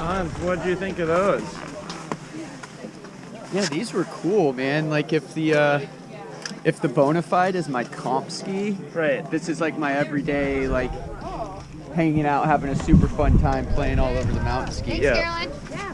Hans, what do you think of those? Yeah, these were cool, man. Like if the Bonafide is my comp ski, Right. this is like my everyday, like hanging out, having a super fun time playing all over the mountain ski. Thanks, Yeah. Caroline. Yeah.